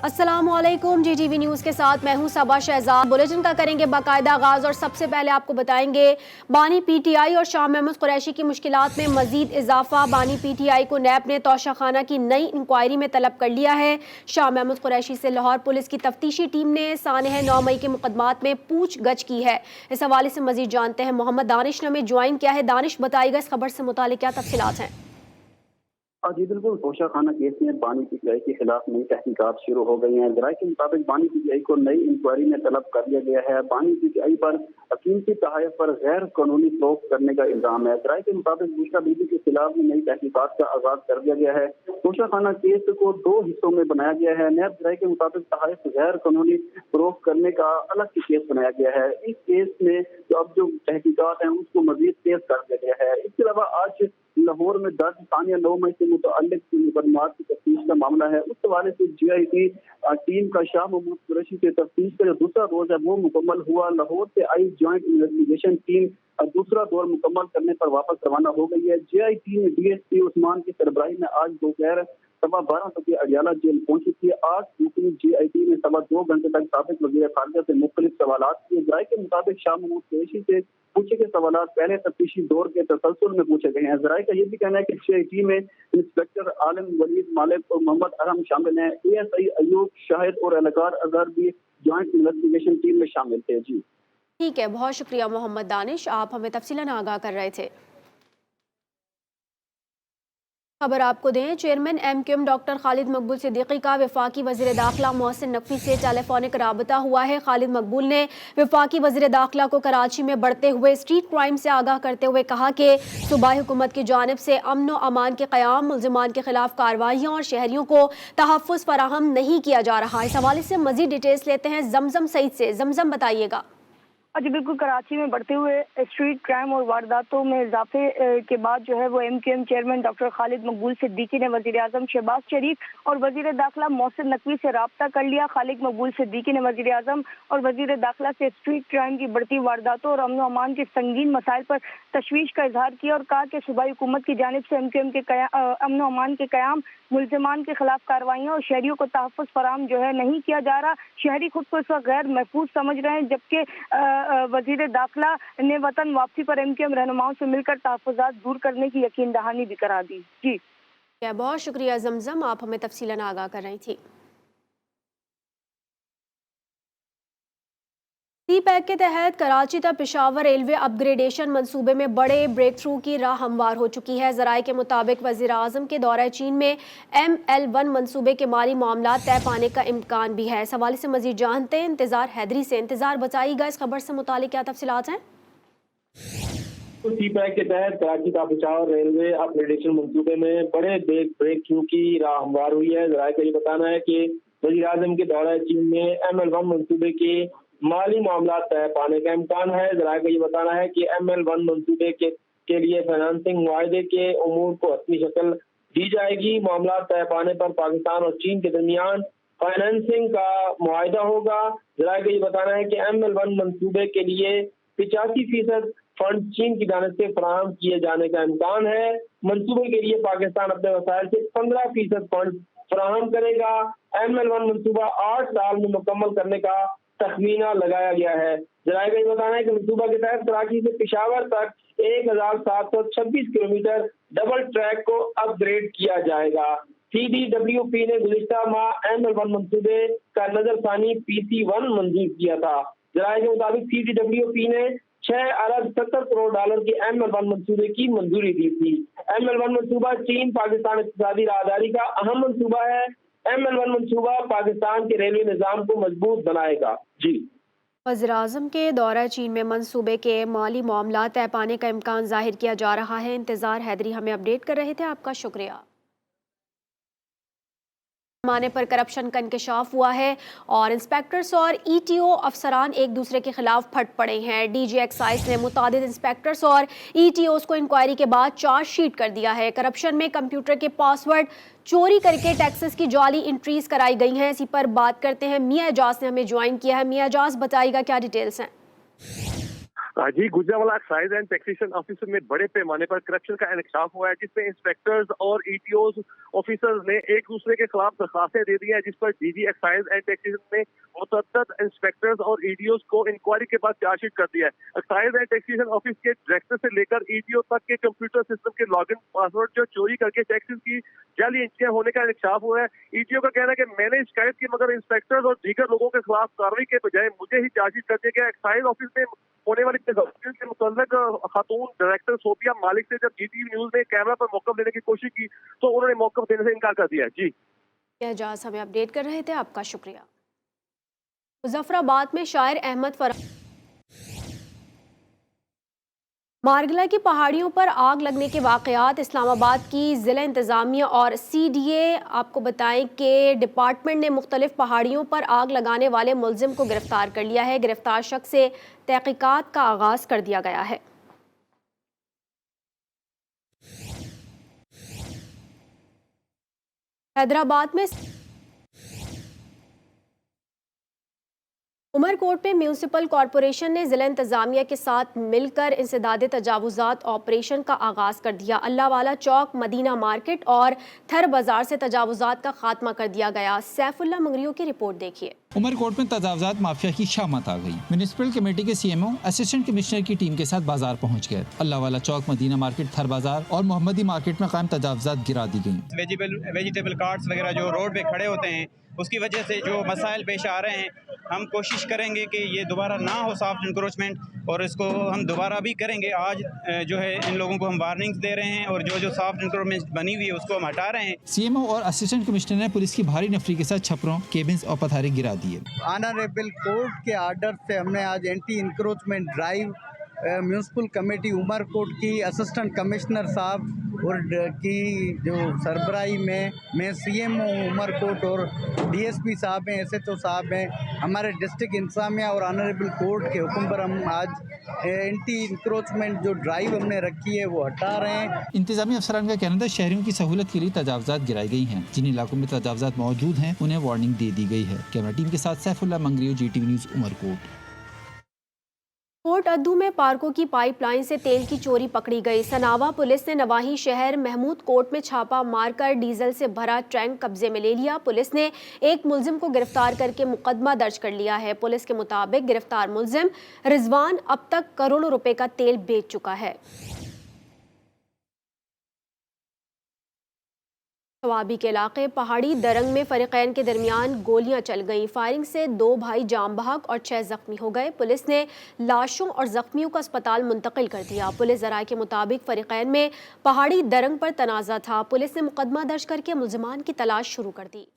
अस्सलाम वालेकुम। GTV news के साथ मैं हूं सबा शहजाद। बुलेटिन का करेंगे बाकायदा आगाज़ और सबसे पहले आपको बताएंगे बानी PTI और शाह महमूद कुरैशी की मुश्किलात में मजीद इजाफा। बानी PTI को नैब ने तोशा खाना की नई इंक्वायरी में तलब कर लिया है। शाह महमूद कुरैशी से लाहौर पुलिस की तफ्तीशी टीम ने सानह 9 मई के मुकदमात में पूछ गछ की है। इस हवाले से मजीद जानते हैं मोहम्मद दानिश ने हमें ज्वाइन किया है। दानिश, बताइएगा इस खबर से मुतालिक क्या तफसीलात हैं? जी बिल्कुल, तोशा खाना केस में बानी PTI के खिलाफ नई तहकीकात शुरू हो गई हैं। जराये के मुताबिक बानी PTI को नई इंक्वायरी में तलब कर लिया गया है। बानी PTI पर कीमती तहफ़ पर गैर कानूनी फरोख्त करने का इल्जाम है। जराये के मुताबिक बुशरा बीबी के खिलाफ नई तहकीकात का आगाज कर दिया गया है। तोशा खाना केस को 2 हिस्सों में बनाया गया है। नैब जराये के मुताबिक तहफ़ गैर कानूनी फरोख्त करने का अलग से केस बनाया गया है। इस केस में जो तहकीकात हैं उसको मजीद तेज कर दिया गया है। इसके अलावा आज लाहौर में दर्ज सानिया 9 मई से मुतअल्लिक मुकदमात की तफ्तीश का मामला है। उस हवाले से GIT टीम का शाह महमूद कुरैशी से तफ्तीश का जो दूसरा रोज है वो मुकम्मल हुआ। लाहौर से आई ज्वाइंट इन्वेस्टिगेशन टीम दूसरा दौर मुकम्मल करने पर वापस रवाना हो गई है। GIT में DSP उस्मान की सरबराही में आज दोपहर 12:15 बजे अडियाला जेल पहुंची थी। आज दूसरी GIT में 2.25 घंटे तक साबिक वज़ीर खारजा से मुख्तलिफ सवाल किए। जराये के मुताबिक शाह महमूद कुरैशी से पूछे गए सवाल पहले तफ्तीशी दौर के तसलसल में पूछे गए हैं। जराये का ये भी कहना है कि GIT में इंस्पेक्टर आलम वलीद मालिक और मोहम्मद अरहम शामिल हैं। ASI अयूब शाहिद और एहलकार अजहर भी ज्वाइंट इन्वेस्टिगेशन टीम में शामिल थे। जी ठीक है, बहुत शुक्रिया मोहम्मद दानिश, आप हमें तफसीलन आगाह कर रहे थे। खबर आपको दें, चेयरमैन MQM डॉक्टर खालिद मकबूल सिद्दीकी का वफाकी वज़ीर दाखिला मोहसिन नकवी से टेलीफोनिक राबता हुआ है। खालिद मकबूल ने वफाकी वज़ीर दाखिला को कराची में बढ़ते हुए स्ट्रीट क्राइम से आगाह करते हुए कहा कि सूबाई हुकूमत की जानिब से अमन व अमान के क़याम, मुल्ज़िमान के खिलाफ कार्रवाइयाँ और शहरियों को तहफ़्फ़ुज़ फराहम नहीं किया जा रहा। इस हवाले से मज़ीद डिटेल्स लेते हैं जमजम सईद से। जमजम, बताइएगा। जी बिल्कुल, कराची में बढ़ते हुए स्ट्रीट क्राइम और वारदातों में इजाफे के बाद जो है वो MQM चेयरमैन डॉक्टर खालिद मकबूल सिद्दीकी ने वज़ीर आज़म शहबाज शरीफ और वज़ीर दाखिला मोहसिन नकवी से राब्ता कर लिया। खालिद मकबूल सिद्दीकी ने वज़ीर आज़म और वज़ीर दाखिला से स्ट्रीट क्राइम की बढ़ती वारदातों और अमन व अमान के संगीन मसाइल पर तशवीश का इजहार किया और कहा कि सूबाई हुकूमत की जानिब से MQM के अमन व अमान के क़याम, मुल्ज़िमान के खिलाफ कार्रवाइयाँ और शहरियों को तहफ़्फ़ुज़ फराहम जो है नहीं किया जा रहा। शहरी खुद को इस वक्त गैर महफूज समझ रहे हैं, जबकि वज़ीर दाखिला ने वतन वापसी पर MQM रहनुमाओं से मिलकर तहफ़्फ़ुज़ात दूर करने की यकीन दहानी भी करा दी। जी बहुत शुक्रिया जमजम, आप हमें तफसीलन आगाह कर रही थी। CPEC के तहत कराची तक पेशावर रेलवे अपग्रेडेशन मंसूबे में बड़े ब्रेक थ्रू की राह हमवार हो चुकी है। ज़राए के मुताबिक वज़ीर आज़म के दौरे चीन में ML1 मंसूबे के माली मामला तय पाने का इम्कान भी है। इस हवाले से मज़ीद जानते हैं इंतज़ार हैदरी से। इंतज़ार, बताइएगा इस खबर से मुतालिक क्या तफसीलात हैं? CPEC के तहत कराची का पेशावर रेलवे अपग्रेडेशन मंसूबे में बड़े ब्रेक थ्रू की राह हमवार हुई है। जराये का ये बताना है कि वज़ीर आज़म के दौरे चीन में ML1 मंसूबे के माली मामला तय पाने का इम्कान है। जराये का ये बताना है कि ML1 मंसूबे के लिए फाइनेंसिंग मुआहदे के उमूर को हतमी शक्ल दी जाएगी। मामला तय पाने पर पाकिस्तान और चीन के दरमियान फाइनेंसिंग का मुआहदा होगा। जराये का ये बताना है कि ML1 मंसूबे के लिए 85% फंड चीन की जानिब से फराहम किए जाने का इम्कान है। मंसूबे के लिए पाकिस्तान अपने वसाइल से 15% फंड फराहम करेगा। ML1 मंसूबा 8 साल में मुकम्मल करने का तखमीना लगाया गया है। जराये का ये बताना है कि मंसूबा के तहत कराची से पेशावर तक 1726 किलोमीटर डबल ट्रैक को अपग्रेड किया जाएगा। CDWP ने गुज़िश्ता माह ML1 मंसूबे का नजरसानी PC1 मंजूर किया था। जराये के मुताबिक CDWP ने $6 अरब 70 करोड़ की ML1 मंसूबे की मंजूरी दी थी। ML1 मंसूबा चीन पाकिस्तान इक़्तिसादी राहदारी का अहम मंसूबा है। ML1 मंसूबा पाकिस्तान के रेलवे निज़ाम को मजबूत बनाएगा। जी वज़ीर आज़म के दौरा चीन में मंसूबे के माली मामला तय पाने का इम्कान जाहिर किया जा रहा है। इंतज़ार हैदरी हमें अपडेट कर रहे थे, आपका शुक्रिया। पैमाने पर करप्शन का इंकशाफ हुआ है और इंस्पेक्टर्स और ETO अफसरान एक दूसरे के खिलाफ फट पड़े हैं। DG एक्साइज ने मुतादिद इंस्पेक्टर्स और ETOs को इंक्वायरी के बाद चार्जशीट कर दिया है। करप्शन में कंप्यूटर के पासवर्ड चोरी करके टैक्सेस की जाली एंट्रीज कराई गई हैं। इसी पर बात करते हैं, मियां एजाज ने हमें ज्वाइन किया है। मियां एजाज, बताइएगा क्या डिटेल्स हैं? जी, Gujranwala excise and taxation office में बड़े पैमाने पर करप्शन का इंकशाफ हुआ है, जिसमें इंस्पेक्टर्स और ईटीओ ऑफिसर्स ने एक दूसरे के खिलाफ दरखास्तें दे दी हैं, जिस पर डीजी एक्साइज एंड टैक्सेशन ने मुतअद्दिद इंस्पेक्टर्स और ईटीओ को इंक्वायरी के बाद चार्जशीट कर दिया है। एक्साइज एंड टैक्सेशन ऑफिस के डायरेक्टर से लेकर ईटीओ तक के कंप्यूटर सिस्टम के लॉगिन पासवर्ड जो चोरी करके टैक्सेस की जाली एंट्रियां होने का इंकशाफ हुआ है। ईटीओ का कहना है कि मैंने शिकायत की, मगर इंस्पेक्टर्स और दीगर लोगों के खिलाफ कार्रवाई के बजाय मुझे ही चार्जशीट कर दिया गया। एक्साइज ऑफिस में होने वाली तजवीज़ के मुतल्लिक खातून डायरेक्टर सोफिया मालिक से जब जीटीवी न्यूज ने कैमरा पर मौक़िफ़ लेने की कोशिश की तो उन्होंने मौक़िफ़ देने से इनकार कर दिया। जी, एजाज हमें अपडेट कर रहे थे, आपका शुक्रिया। मुजफ्फराबाद में शायर अहमद फराज मारगला की पहाड़ियों पर आग लगने के वाक़यात। इस्लामाबाद की ज़िला इंतज़ामिया और सीडीए आपको बताएं कि डिपार्टमेंट ने मुख्तलिफ पहाड़ियों पर आग लगाने वाले मुलजिम को गिरफ्तार कर लिया है। गिरफ्तार शख्स से तहक़ीक़ात का आगाज़ कर दिया गया है। हैदराबाद में उमरकोट में म्यूनसिपल कॉरपोरेशन ने ज़िला इंतज़ामिया के साथ मिलकर इंसदाद तजावुज़ात ऑपरेशन का आगाज़ कर दिया। अल्लाहवाला चौक, मदीना मार्केट और थर बाज़ार से तजावुज़ात का खात्मा कर दिया गया। सैफुल्लाह मंगरियों की रिपोर्ट देखिए। उमरकोट में तजावुज़ात माफिया की शामत आ गई। म्यूनिसिपल कमेटी के सीएमओ असिस्टेंट कमिश्नर की टीम के साथ बाजार पहुंच गए। अल्लाहवाला चौक, मदीना मार्केट, थर बाजार और मोहम्मदी मार्केट में कायम तजावुज़ात गिरा दी गई। वेजिटेबल कार्ट्स वगैरह जो रोड पे खड़े होते हैं, उसकी वजह से जो मसाइल पेश आ रहे हैं, हम कोशिश करेंगे कि ये दोबारा ना हो सॉफ्ट इंक्रोचमेंट, और इसको हम दोबारा भी करेंगे। आज जो है इन लोगों को हम वार्निंग्स दे रहे हैं और जो सॉफ्ट इंक्रोचमेंट बनी हुई है उसको हम हटा रहे हैं। सीएमओ और असिस्टेंट कमिश्नर ने पुलिस की भारी नफरी के साथ छपरों, केबिन्स और पथारे गिरा दिए। ऑनरेबल कोर्ट के आर्डर से हमने आज anti encroachment drive municipal committee Umarkot की असिस्टेंट कमिश्नर साहब और की जो सरबराही में मैं सीएमओ उमरकोट और डीएसपी साहब हैं, एसएचओ साहब हैं, हमारे डिस्ट्रिक्ट इंतजामिया और ऑनरेबल कोर्ट के हुक्म पर हम आज एंटी इंक्रोचमेंट जो ड्राइव हमने रखी है वो हटा रहे हैं। इंतजामी अफसरान का कहना था शहरियों की सहूलत के लिए तजावुज़ात गिराई गई हैं। जिन इलाकों में तजावुज़ात मौजूद हैं उन्हें वार्निंग दे दी गई है। कैमरा टीम के साथ सैफुल्लाह मंगरियो, जीटीवी न्यूज़, उमरकोट। कोट अद्दू में पार्कों की पाइपलाइन से तेल की चोरी पकड़ी गई। सनावा पुलिस ने नवाही शहर महमूद कोट में छापा मारकर डीजल से भरा टैंक कब्जे में ले लिया। पुलिस ने एक मुलजिम को गिरफ्तार करके मुकदमा दर्ज कर लिया है। पुलिस के मुताबिक गिरफ्तार मुलजिम रिजवान अब तक करोड़ों रुपए का तेल बेच चुका है। शवाबी के इलाके पहाड़ी दरंग में फरीकैन के दरमियान गोलियां चल गईं। फायरिंग से 2 भाई जाम बहक और 6 जख्मी हो गए। पुलिस ने लाशों और जख्मियों को अस्पताल मुंतकिल कर दिया। पुलिस ज़राए के मुताबिक फरीकैन में पहाड़ी दरंग पर तनाज़ा था। पुलिस ने मुकदमा दर्ज करके मुलजिमान की तलाश शुरू कर दी।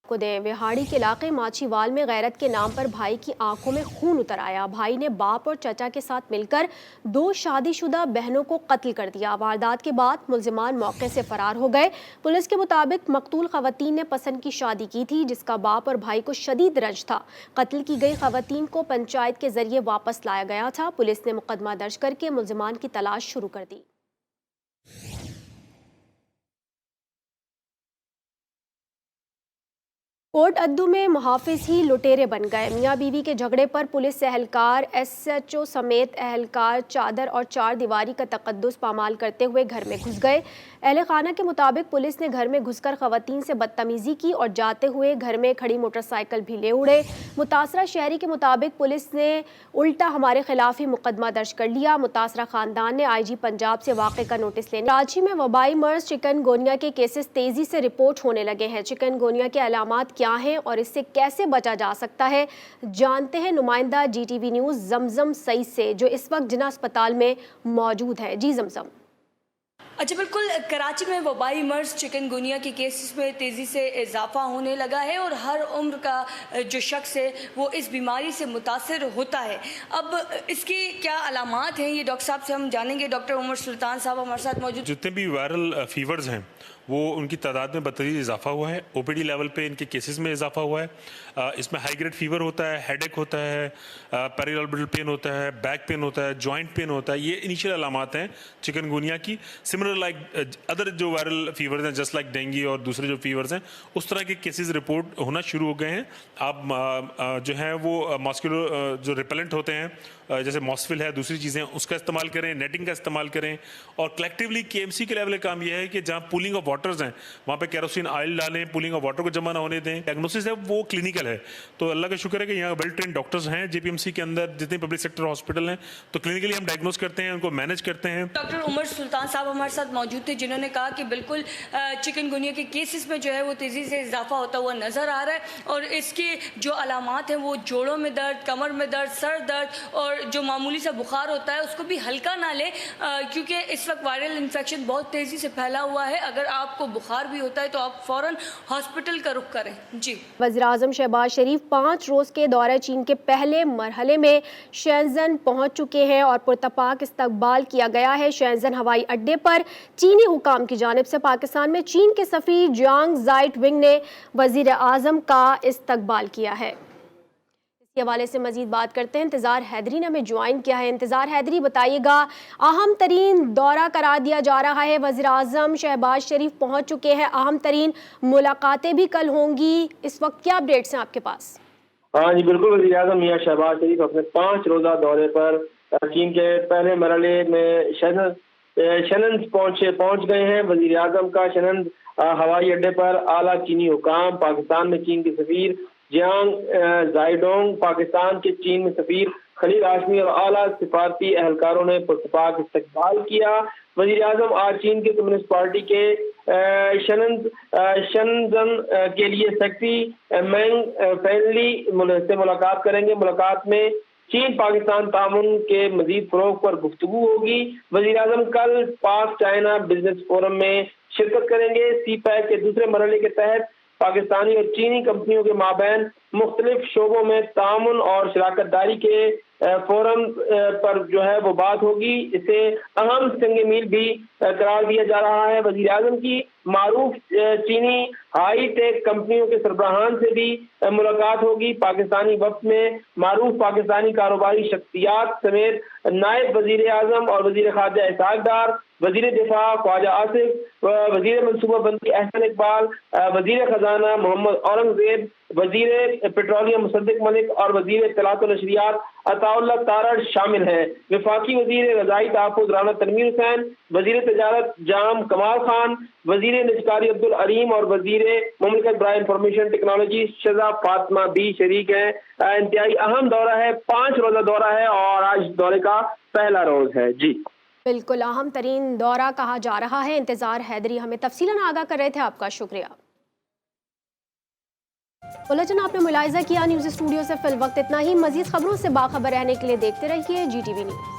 को दें विहाड़ी के इलाके माछीवाल में गैरत के नाम पर भाई की आंखों में खून उतर आया। भाई ने बाप और चचा के साथ मिलकर 2 शादीशुदा बहनों को कत्ल कर दिया। वारदात के बाद मुलजिमान मौके से फरार हो गए। पुलिस के मुताबिक मकतूल खवातीन ने पसंद की शादी की थी, जिसका बाप और भाई को शदीद रंज था। कत्ल की गई खवातीन को पंचायत के जरिए वापस लाया गया था। पुलिस ने मुकदमा दर्ज करके मुलजिमान की तलाश शुरू कर दी। कोट अद्दू में मुहाफिज ही लुटेरे बन गए। मियाँ बीवी के झगड़े पर पुलिस एहलकार, एसएचओ समेत एहलकार चादर और 4 दीवारी का तकद्दुस पामाल करते हुए घर में घुस गए। अहले खाना के मुताबिक पुलिस ने घर में घुसकर खवातीन से बदतमीजी की और जाते हुए घर में खड़ी मोटरसाइकिल भी ले उड़े। मुतासरा शहरी के मुताबिक पुलिस ने उल्टा हमारे खिलाफ ही मुकदमा दर्ज कर लिया। मुतासरा खानदान ने आईजी पंजाब से वाक़े का नोटिस लेने। कराची में वबाई मर्ज चिकनगोनिया के केसेस तेजी से रिपोर्ट होने लगे हैं। चिकनगोनिया के अलामात क्या हैं और इससे कैसे बचा जा सकता है, जानते हैं नुमाइंदा जीटीवी न्यूज़ जमजम सईद से, जो इस वक्त जिना अस्पताल में मौजूद है। जी जमजम। अच्छा, बिल्कुल कराची में वबाई मर्ज चिकनगुनिया के केसेस में तेज़ी से इजाफा होने लगा है और हर उम्र का जो शख्स है वो इस बीमारी से मुतासर होता है। अब इसकी क्या अलामात हैं, ये डॉक्टर साहब से हम जानेंगे। डॉक्टर उमर सुल्तान साहब हमारे साथ मौजूद। जितने भी वायरल फीवर्स हैं वो उनकी तादाद में बतदरीज इजाफा हुआ है। ओपीडी लेवल पे इनके केसेस में इजाफा हुआ है। इसमें हाई ग्रेड फीवर होता है, हेडेक होता है, पेरिऑर्बिटल पेन होता है, बैक पेन होता है, जॉइंट पेन होता है। ये इनिशियल अलामात हैं चिकनगुनिया की। सिमिलर सिमिलर लाइक अदर जो वायरल फीवर्स हैं, जस्ट लाइक डेंगू और दूसरे जो फीवर्स हैं, उस तरह के केसेस रिपोर्ट होना शुरू हो गए हैं। आप जो है वो मॉस्किटो जो रिपेलेंट होते हैं, जैसे मॉस्फिल है, दूसरी चीज़ें, उसका इस्तेमाल करें, नेटिंग का इस्तेमाल करें। और कलेक्टिवली KMC के लेवल का काम यह है कि जहाँ पूलिंग ऑफ वाटर्स हैं वहाँ पे केरोसिन ऑयल डालें, पूलिंग ऑफ वाटर को जमा ना होने दें। डायग्नोसिस है वो क्लिनिकल है, तो अल्लाह का शुक्र है कि यहाँ वेल ट्रेन डॉक्टर्स हैं JPMC के अंदर, जितने पब्लिक सेक्टर हॉस्पिटल हैं, तो क्लिनिकली हम डायग्नोस करते हैं, उनको मैनेज करते हैं। डॉक्टर उमर सुल्तान साहब हमारे साथ मौजूद थे, जिन्होंने कहा कि बिल्कुल चिकनगुनिया के केसेस में जो है वो तेज़ी से इजाफा होता हुआ नज़र आ रहा है, और इसके जो अलामात हैं वो जोड़ों में दर्द, कमर में दर्द, सर दर्द और जो मामूली सा बुखार होता है उसको भी हल्का ना लें, क्योंकि इस वक्त वायरल इन्फेक्शन बहुत तेज़ी से फैला हुआ है। अगर आपको बुखार भी होता है तो आप फ़ौरन हॉस्पिटल का रुख करें। जी, वज़ीर-ए-आज़म शहबाज शरीफ 5 रोज़ के दौरे चीन के पहले मरहले में शेंज़न पहुँच चुके हैं और पुरतपाक इस्तकबाल किया गया है। शेंज़न हवाई अड्डे पर चीनी हुकाम की जानिब से पाकिस्तान में चीन के सफ़ीर जियांग ज़ाइटविंग ने वज़ीर-ए-आज़म का इस्तकबाल किया है। इस हवाले से मजीद बात करते हैं। इंतज़ार हैदरी ने हमें ज्वाइन किया है। इंतज़ार हैदरी, बताइएगा, अहम तरीन दौरा करार दिया जा रहा है, वज़ीर-ए-आज़म शहबाज शरीफ पहुँच चुके हैं, अहम तरीन मुलाकातें भी कल होंगी, इस वक्त क्या अपडेट्स हैं आपके पास? हाँ जी बिल्कुल, वज़ीर-ए-आज़म मियां शहबाज शरीफ अपने 5 रोज़ा दौरे पर चीन के पहले मरहले में शनन पहुँच गए हैं। वज़ीर-ए-आज़म का शनन हवाई अड्डे पर आला चीनी हुकाम, पाकिस्तान में चीन के सफ़ीर जियांग ज़ाइडोंग, पाकिस्तान के चीन में सफ़ीर खलील हाशमी और आला सिफारती एहलकारों ने पुरतपाक इस्तकबाल किया। वज़ीर-ए-आज़म आज चीन के कम्युनिस्ट पार्टी के शेंज़न के लिए सेक्रेटरी मैंग फेनली से मुलाकात करेंगे। मुलाकात में चीन पाकिस्तान तामुन के मजीद फ़रोग़ पर गुफ्तगू होगी। वज़ीर-ए-आज़म कल पाक चाइना बिजनेस फोरम में शिरकत करेंगे। CPEC के दूसरे मरहले के तहत पाकिस्तानी और चीनी कंपनियों के माबैन मुख्तलिफ शोबों में तामुन और शराकत दारी के फोरम पर जो है वो बात होगी। इसे अहम संग मील भी करार दिया जा रहा है। वज़ीर-ए-आज़म की मारूफ चीनी हाई टेक कंपनियों के सरबराहान से भी मुलाकात होगी। पाकिस्तानी वफ्द में मारूफ पाकिस्तानी कारोबारी शख्सियात समेत नायब वज़ीर-ए-आज़म और वज़ीर ख़ारजा इसहाक़ डार, वज़ीर दिफा ख्वाजा आसिफ, वज़ीर मनसूबाबंदी अहसन इकबाल, वज़ीर खजाना मोहम्मद औरंगज़ेब, वज़ीर पेट्रोलियम मुसद्दिक मलिक और वज़ीर इत्तलात व नशरियात अताउल्लाह तारड़ शामिल हैं। वफाकी वज़ीर ग़ज़ाई तहफ़्फ़ुज़ राना तनवीर हुसैन, वज़ीर तजारत जाम कमाल खान, वज़ीर निजकारी अब्दुल अरीम और वज़ीर मुमलिकत बराए इंफॉर्मेशन टेक्नोलॉजी शज़ा फातिमा भी शरीक हैं। इंतहाई अहम दौरा है, 5 रोज़ा दौरा है और आज दौरे का पहला रोज़ है। जी बिल्कुल, अहम तरीन दौरा कहा जा रहा है। इंतज़ार हैदरी हमें तफसीलन आगाह कर रहे थे, आपका शुक्रिया। बुलेटिन आपने मुलाहिज़ा किया। न्यूज़ स्टूडियो से फिल वक्त इतना ही। मज़ीद खबरों से बाखबर रहने के लिए देखते रहिए GTV न्यूज़।